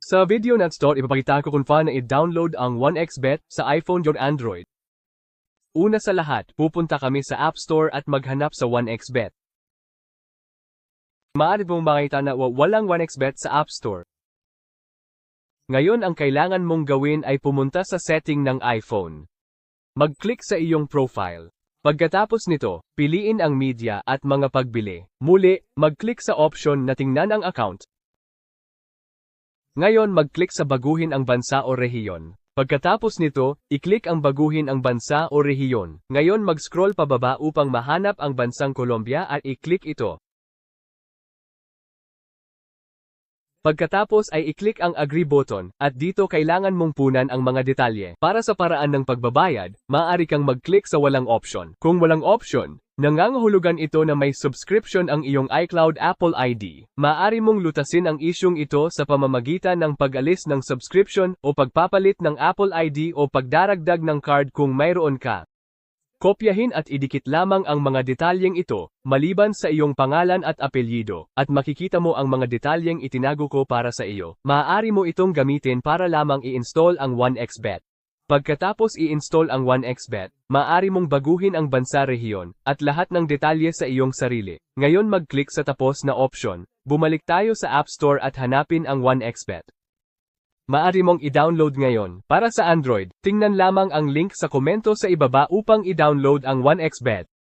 Sa video na ito, ipapakita ko kung paano i-download ang 1xBet sa iPhone or Android. Una sa lahat, pupunta kami sa App Store at maghanap sa 1xBet. Maaari mong makita na walang 1xBet sa App Store. Ngayon ang kailangan mong gawin ay pumunta sa setting ng iPhone. Mag-click sa iyong profile. Pagkatapos nito, piliin ang media at mga pagbili. Muli, mag-click sa option na tingnan ang account. Ngayon mag-click sa baguhin ang bansa o rehiyon. Pagkatapos nito, i-click ang baguhin ang bansa o rehiyon. Ngayon mag-scroll pababa upang mahanap ang bansang Colombia at i-click ito. Pagkatapos ay i-click ang agree button, at dito kailangan mong punan ang mga detalye. Para sa paraan ng pagbabayad, maaari kang mag-click sa walang option. Kung walang option, nangangahulugan ito na may subscription ang iyong iCloud Apple ID. Maaari mong lutasin ang isyung ito sa pamamagitan ng pag-alis ng subscription o pagpapalit ng Apple ID o pagdaragdag ng card kung mayroon ka. Kopyahin at idikit lamang ang mga detalyeng ito, maliban sa iyong pangalan at apelyido, at makikita mo ang mga detalyeng itinago ko para sa iyo. Maaari mo itong gamitin para lamang i-install ang 1xBet. Pagkatapos i-install ang 1xBet, maaari mong baguhin ang bansa rehiyon, at lahat ng detalye sa iyong sarili. Ngayon mag-click sa tapos na option, bumalik tayo sa App Store at hanapin ang 1xBet. Maaari mong i-download ngayon. Para sa Android, tingnan lamang ang link sa komento sa ibaba upang i-download ang 1xBet.